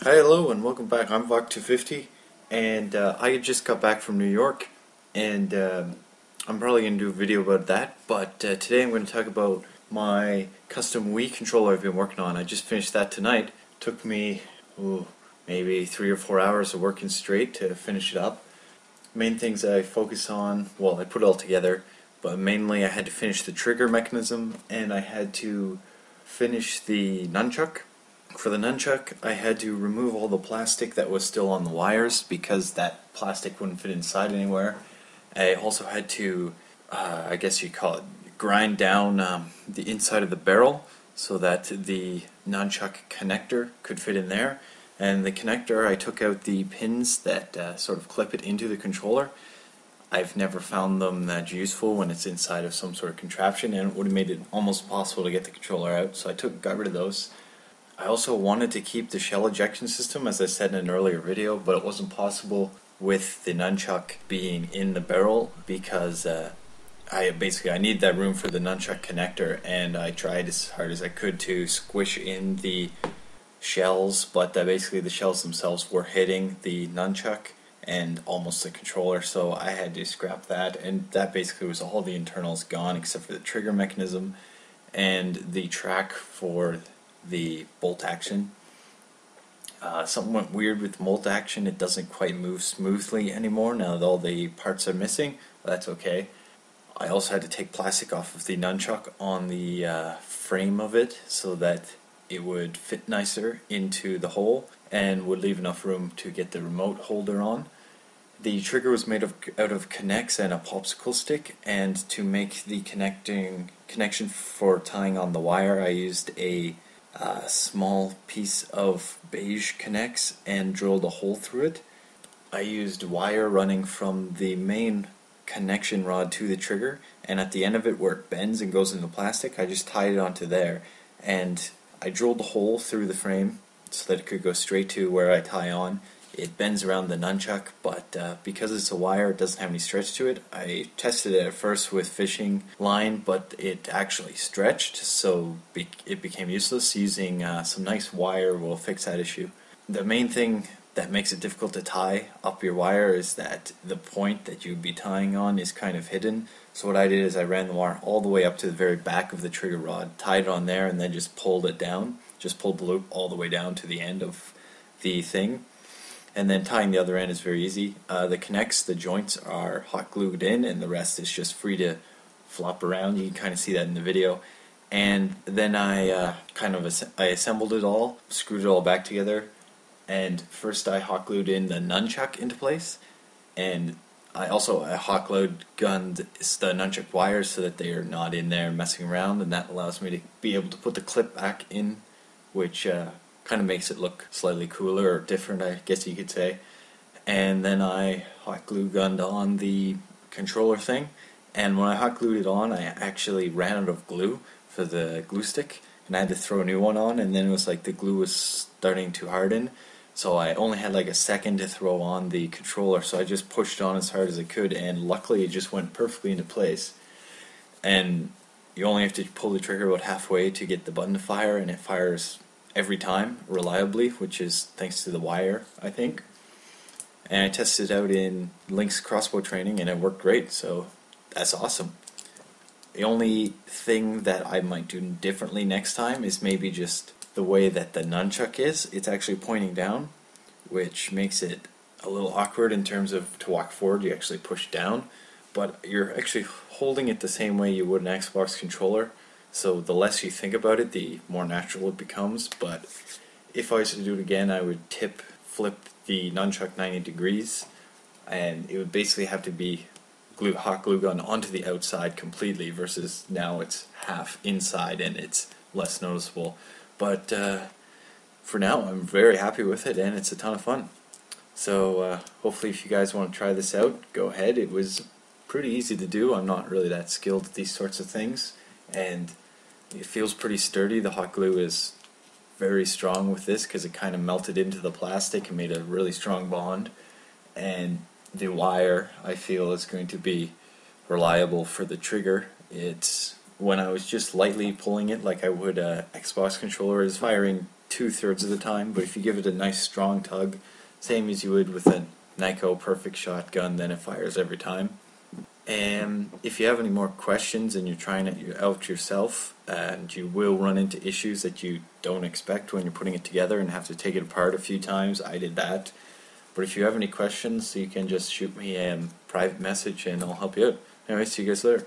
Hi, hello, and welcome back. I'm Vok250, and I just got back from New York, and I'm probably going to do a video about that, but today I'm going to talk about my custom Wii controller I've been working on. I just finished that tonight. Took me, maybe 3 or 4 hours of working straight to finish it up. Main things I focus on, well, I put it all together, but mainly I had to finish the trigger mechanism, and I had to finish the nunchuck. For the nunchuck, I had to remove all the plastic that was still on the wires because that plastic wouldn't fit inside anywhere. I also had to, I guess you'd call it, grind down the inside of the barrel so that the nunchuck connector could fit in there. And the connector, I took out the pins that sort of clip it into the controller. I've never found them that useful when it's inside of some sort of contraption, and it would have made it almost impossible to get the controller out, so I got rid of those. I also wanted to keep the shell ejection system, as I said in an earlier video, but it wasn't possible with the nunchuck being in the barrel because I need that room for the nunchuck connector, and I tried as hard as I could to squish in the shells, but basically the shells themselves were hitting the nunchuck and almost the controller, so I had to scrap that, and that basically was all the internals gone except for the trigger mechanism and the track for the bolt action. Something went weird with bolt action. It doesn't quite move smoothly anymore now that all the parts are missing, but that's okay. I also had to take plastic off of the nunchuck on the frame of it so that it would fit nicer into the hole and would leave enough room to get the remote holder on. The trigger was made out of connects and a popsicle stick, and to make the connection for tying on the wire, I used a small piece of beige connects and drilled a hole through it. I used wire running from the main connection rod to the trigger, and at the end of it where it bends and goes into plastic, I just tied it onto there, and I drilled a hole through the frame so that it could go straight to where I tie on. It bends around the nunchuck, but because it's a wire, it doesn't have any stretch to it. I tested it at first with fishing line, but it actually stretched, so it became useless. Using some nice wire will fix that issue. The main thing that makes it difficult to tie up your wire is that the point that you'd be tying on is kind of hidden. So what I did is I ran the wire all the way up to the very back of the trigger rod, tied it on there, and then just pulled it down. Just pulled the loop all the way down to the end of the thing. And then tying the other end is very easy. The connects, the joints are hot glued in, and the rest is just free to flop around. You can kind of see that in the video. And then I assembled it all, screwed it all back together, and first I hot glued in the nunchuck into place, and I hot glued gunned the nunchuck wires so that they are not in there messing around, and that allows me to be able to put the clip back in, which kind of makes it look slightly cooler or different, I guess you could say. And then I hot glue gunned on the controller thing, and when I hot glued it on, I actually ran out of glue for the glue stick, and I had to throw a new one on, and then it was like the glue was starting to harden, so I only had like a second to throw on the controller, so I just pushed on as hard as I could, and luckily it just went perfectly into place. And you only have to pull the trigger about halfway to get the button to fire, and it fires every time reliably, which is thanks to the wire, I think. And I tested it out in Link's crossbow training, and it worked great, so that's awesome. The only thing that I might do differently next time is maybe just the way that the nunchuck is. It's actually pointing down, which makes it a little awkward in terms of to walk forward, you actually push down, but you're actually holding it the same way you would an Xbox controller. So the less you think about it, the more natural it becomes. But if I was to do it again, I would flip the nunchuck 90 degrees, and it would basically have to be hot glue gun onto the outside completely, versus now it's half inside and it's less noticeable. But for now, I'm very happy with it, and it's a ton of fun. So hopefully if you guys want to try this out, go ahead. It was pretty easy to do. I'm not really that skilled at these sorts of things, and it feels pretty sturdy. The hot glue is very strong with this because it kind of melted into the plastic and made a really strong bond. And the wire, I feel, is going to be reliable for the trigger. It's when I was just lightly pulling it like I would a Xbox controller, is firing 2/3 of the time, but if you give it a nice strong tug, same as you would with a Nyko Perfect shotgun, then it fires every time. And if you have any more questions and you're trying it out yourself, and you will run into issues that you don't expect when you're putting it together and have to take it apart a few times, I did that. But if you have any questions, you can just shoot me a private message and I'll help you out. Anyway, see you guys later.